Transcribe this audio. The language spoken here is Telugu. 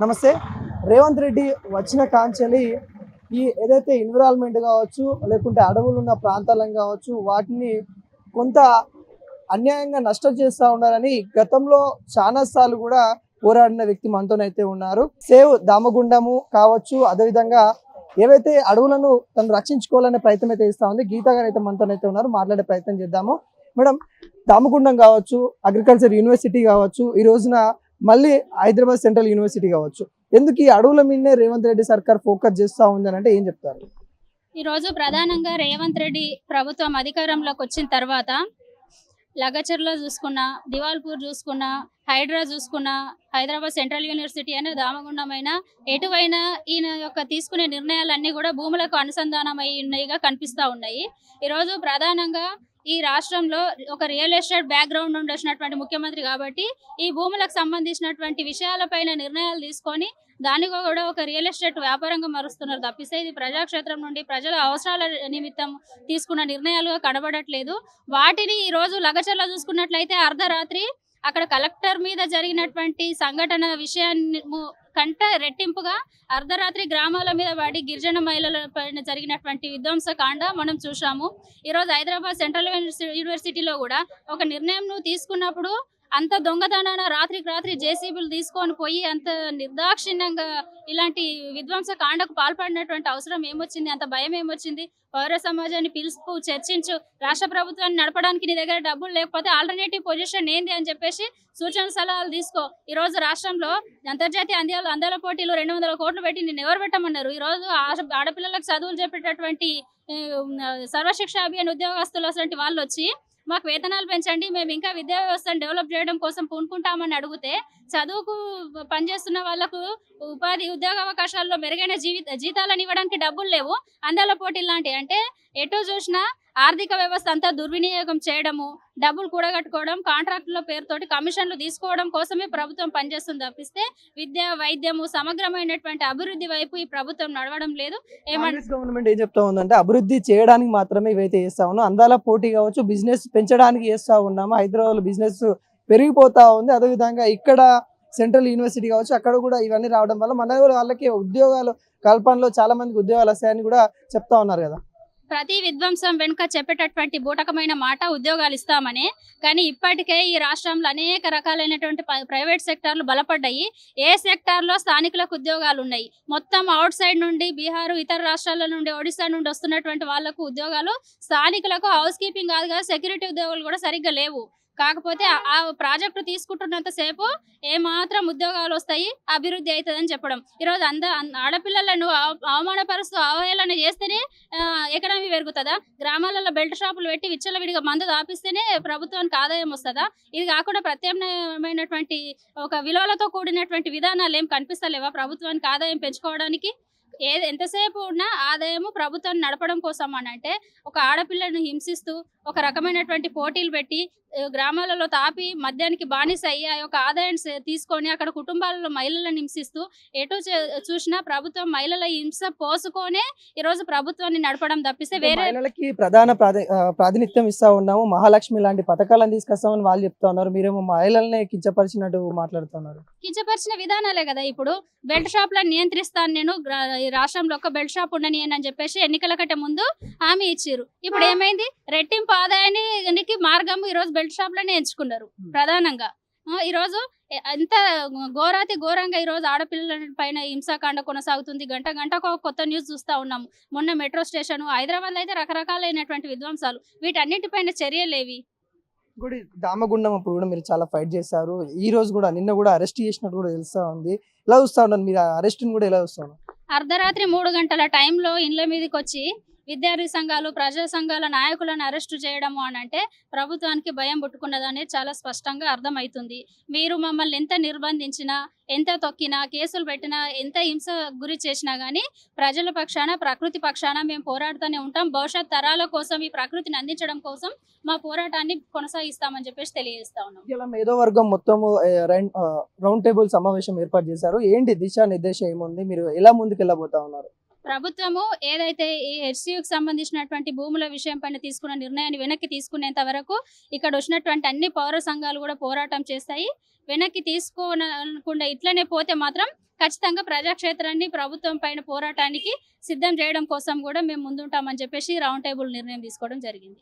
నమస్తే. రేవంత్ రెడ్డి వచ్చిన కాంచెలి ఈ ఏదైతే ఎన్విరాన్మెంట్ కావచ్చు, లేకుంటే అడవులు ఉన్న ప్రాంతాలను కావచ్చు, వాటిని కొంత అన్యాయంగా నష్టం చేస్తూ ఉన్నారని గతంలో చాలా సార్లు కూడా పోరాడిన వ్యక్తి మనతోనైతే ఉన్నారు. సేవ్ దామగుండము కావచ్చు, అదేవిధంగా ఏవైతే అడవులను తను రక్షించుకోవాలనే ప్రయత్నం అయితే ఇస్తా ఉంది. గీతా గారు అయితే మనతోనైతే ఉన్నారు, మాట్లాడే ప్రయత్నం చేద్దాము. మేడం, దామగుండం కావచ్చు, అగ్రికల్చర్ యూనివర్సిటీ కావచ్చు, ఈ రోజున మళ్ళీ హైదరాబాద్ సెంట్రల్ యూనివర్సిటీ కావచ్చు, ఎందుకు ఈ అడవుల మీదనే రేవంత్ రెడ్డి సర్కార్ ఫోకస్ చేస్తూ ఉంది అంటే ఏం చెప్తారు? ఈరోజు ప్రధానంగా రేవంత్ రెడ్డి ప్రభుత్వం అధికారంలోకి వచ్చిన తర్వాత లగచర్లో చూసుకున్నా, దివాల్పూర్ చూసుకున్నా, హైడ్రా చూసుకున్నా, హైదరాబాద్ సెంట్రల్ యూనివర్సిటీ అయినా, దామగుండమైనా, ఎటువైనా ఈయన యొక్క తీసుకునే నిర్ణయాలన్నీ కూడా భూములకు అనుసంధానమై ఉన్నాయిగా కనిపిస్తూ ఉన్నాయి. ఈరోజు ప్రధానంగా ఈ రాష్ట్రంలో ఒక రియల్ ఎస్టేట్ బ్యాక్గ్రౌండ్ నుండి వచ్చినటువంటి ముఖ్యమంత్రి కాబట్టి ఈ భూములకు సంబంధించినటువంటి విషయాలపైన నిర్ణయాలు తీసుకొని దాన్ని కూడా ఒక రియల్ ఎస్టేట్ వ్యాపారంగా మారుస్తున్నారు తప్పిస్తే ఇది ప్రజాక్షేత్రం నుండి ప్రజల అవసరాల నిమిత్తం తీసుకున్న నిర్ణయాలుగా కనబడట్లేదు. వాటిని ఈ రోజు లగచర్ల చూసుకున్నట్లయితే అర్ధరాత్రి అక్కడ కలెక్టర్ మీద జరిగినటువంటి సంఘటన విషయాన్ని కంట రెట్టింపుగా అర్ధరాత్రి గ్రామాల మీద పడి గిరిజన మహిళల పైన జరిగినటువంటి విధ్వంసకాండ మనం చూసాము. ఈరోజు హైదరాబాద్ సెంట్రల్ యూనివర్సిటీలో కూడా ఒక నిర్ణయం నువ్వు తీసుకున్నప్పుడు అంత దొంగతనాన రాత్రికి రాత్రి జేసీబీలు తీసుకొని పోయి అంత నిర్దాక్షిణ్యంగా ఇలాంటి విధ్వంస కాండకు పాల్పడినటువంటి అవసరం ఏమొచ్చింది? అంత భయం ఏమొచ్చింది? పౌర సమాజాన్ని పిలుపు చర్చించు, రాష్ట్ర ప్రభుత్వాన్ని నడపడానికి నీ దగ్గర డబ్బులు లేకపోతే ఆల్టర్నేటివ్ పొజిషన్ ఏంది అని చెప్పేసి సూచన సలహాలు తీసుకో. ఈ రోజు రాష్ట్రంలో అంతర్జాతీయ అందాల పోటీలు 200 కోట్లు పెట్టి నేను ఎవరు పెట్టమన్నారు? ఈ రోజు ఆడపిల్లలకు చదువులు చెప్పేటటువంటి సర్వశిక్ష అభియాన్ ఉద్యోగస్తులు అసలు వాళ్ళు వచ్చి మాకు వేతనాలు పెంచండి, మేము ఇంకా విద్యా వ్యవస్థను డెవలప్ చేయడం కోసం పూనుకుంటామని అడిగితే చదువుకు పనిచేస్తున్న వాళ్లకు ఉపాధి ఉద్యోగ అవకాశాల్లో మెరుగైన జీతాలను ఇవ్వడానికి డబ్బులు లేవు. అందాల పోటీలు లాంటివి అంటే ఎటో చూసినా ఆర్థిక వ్యవస్థ అంతా దుర్వినియోగం చేయడము, డబ్బులు కూడగట్టుకోవడం, కాంట్రాక్టుల పేరుతోటి కమిషన్లు తీసుకోవడం కోసమే ప్రభుత్వం పనిచేస్తుంది తప్పిస్తే విద్య, వైద్యము, సమగ్రమైనటువంటి అభివృద్ధి వైపు ఈ ప్రభుత్వం నడవడం లేదు. గవర్నమెంట్ ఏం చెప్తా ఉందంటే అభివృద్ధి చేయడానికి మాత్రమే ఇవైతే చేస్తా ఉన్నాం, అందాల పోటీ కావచ్చు, బిజినెస్ పెంచడానికి చేస్తా ఉన్నాము. హైదరాబాద్ బిజినెస్ పెరిగిపోతా ఉంది. అదేవిధంగా ఇక్కడ సెంట్రల్ యూనివర్సిటీ కావచ్చు, అక్కడ కూడా ఇవన్నీ రావడం వల్ల మన వాళ్ళకి ఉద్యోగాలు కల్పనలో చాలా మందికి ఉద్యోగాలు వస్తాయని కూడా చెప్తా ఉన్నారు కదా. ప్రతి విధ్వంసం వెనుక చెప్పేటటువంటి బూటకమైన మాట ఉద్యోగాలు ఇస్తామని. కానీ ఇప్పటికే ఈ రాష్ట్రంలో అనేక రకాలైనటువంటి ప్రైవేట్ సెక్టార్లు బలపడ్డాయి. ఏ సెక్టార్లో స్థానికులకు ఉద్యోగాలు ఉన్నాయి? మొత్తం అవుట్ సైడ్ నుండి బీహారు, ఇతర రాష్ట్రాల నుండి, ఒడిశా నుండి వస్తున్నటువంటి వాళ్లకు ఉద్యోగాలు, స్థానికులకు హౌస్ కీపింగ్ కాదుగా సెక్యూరిటీ ఉద్యోగాలు కూడా సరిగ్గా లేవు. కాకపోతే ఆ ప్రాజెక్టు తీసుకుంటున్నంత సేపు ఏమాత్రం ఉద్యోగాలు వస్తాయి, అభివృద్ధి అవుతుందని చెప్పడం. ఈరోజు ఆడపిల్లలను అవమానపరుస్తూ అవహేళన చేస్తేనే ఎకనామీ పెరుగుతుందా? గ్రామాలలో బెల్ట్ షాపులు పెట్టి విచ్చలవిడిగా మందు దాపిస్తేనే ప్రభుత్వానికి ఆదాయం వస్తుందా? ఇది కాకుండా ప్రత్యామ్నాయమైనటువంటి ఒక విలువలతో కూడినటువంటి విధానాలు ఏం కనిపిస్తలేవా ప్రభుత్వానికి ఆదాయం పెంచుకోవడానికి? ఎంతసేపు ఉన్న ఆదాయము ప్రభుత్వాన్ని నడపడం కోసం అని అంటే ఒక ఆడపిల్లను హింసిస్తూ ఒక రకమైనటువంటి పోటీలు పెట్టి గ్రామాలలో తాపి మద్యానికి బానిస అయ్యి ఆ యొక్క ఆదాయాన్ని తీసుకొని అక్కడ కుటుంబాలలో మహిళలను హింసిస్తూ ఎటు చూసినా ప్రభుత్వం మహిళల హింస పోసుకొనే ఈరోజు ప్రభుత్వాన్ని నడపడం తప్పిస్తే వేరే మహిళలకి ప్రధాన ప్రాతినిధ్యం ఇస్తా ఉన్నాము, మహాలక్ష్మి లాంటి పథకాలను తీసుకొస్తామని వాళ్ళు చెప్తా ఉన్నారు. మీరేమో మహిళల్ని కించపరిచినట్టు మాట్లాడుతున్నారు. కించపరిచిన విధానాలే కదా. ఇప్పుడు బెల్ట్ షాప్లను నియంత్రిస్తాను నేను, రాష్ట్రంలో ఒక బెల్ట్ షాప్ ఉండని అని చెప్పేసి ఎన్నికల కంటే ముందు హామీ ఇచ్చారు. ఇప్పుడు ఏమైంది? రెట్టింపు ఆదాయానికి మార్గం ఈరోజు బెల్ట్ షాప్లనే ఎంచుకున్నారు ప్రధానంగా. ఈరోజు ఎంత ఘోరాతి ఘోరంగా ఈరోజు ఆడపిల్లల పైన హింసాకాండ కొనసాగుతుంది. గంట గంటకు కొత్త న్యూస్ చూస్తూ ఉన్నాము. మొన్న మెట్రో స్టేషన్, హైదరాబాద్లో అయితే రకరకాలైనటువంటి విధ్వంసాలు. వీటన్నిటిపైన చర్యలేవి? కూడా దామగుండం అప్పుడు కూడా మీరు చాలా ఫైట్ చేశారు. ఈ రోజు కూడా నిన్న కూడా అరెస్ట్ చేసినట్టు కూడా తెలుస్తా ఉంది. ఎలా చూస్తా ఉన్నారు మీరు అరెస్ట్ని కూడా? ఎలా చూస్తా ఉన్నారు? అర్ధరాత్రి 3 గంటల టైంలో ఇండ్ల మీదకి వచ్చి విద్యార్థి సంఘాలు, ప్రజా సంఘాల నాయకులను అరెస్టు చేయడము అని అంటే ప్రభుత్వానికి భయం పుట్టుకున్నదనేది చాలా స్పష్టంగా అర్థమవుతుంది. మీరు మమ్మల్ని ఎంత నిర్బంధించినా, ఎంత తొక్కినా, కేసులు పెట్టినా, ఎంత హింస గురి చేసినా కానీ ప్రజల పక్షాన, ప్రకృతి పక్షాన మేము పోరాడుతూనే ఉంటాం. భవిష్యత్ తరాల కోసం ఈ ప్రకృతిని అందించడం కోసం మా పోరాటాన్ని కొనసాగిస్తామని చెప్పేసి తెలియజేస్తా ఉన్నాం. ఇలా మేధోవర్గం మొత్తము రౌండ్ టేబుల్ సమావేశం ఏర్పాటు చేశారు. ఏంటి దిశానిర్దేశం ఏముంది? మీరు ఎలా ముందుకు వెళ్ళబోతా ఉన్నారు? ప్రభుత్వము ఏదైతే ఈ హెచ్సియుకి సంబంధించినటువంటి భూముల విషయం పైన తీసుకున్న నిర్ణయాన్ని వెనక్కి తీసుకునేంత వరకు ఇక్కడ వచ్చినటువంటి అన్ని పౌర సంఘాలు కూడా పోరాటం చేస్తాయి. వెనక్కి తీసుకోనకుండా ఇట్లనే పోతే మాత్రం ఖచ్చితంగా ప్రజాక్షేత్రాన్ని ప్రభుత్వం పైన పోరాటానికి సిద్ధం చేయడం కోసం కూడా మేము ముందుంటామని చెప్పేసి రౌండ్ టేబుల్ నిర్ణయం తీసుకోవడం జరిగింది.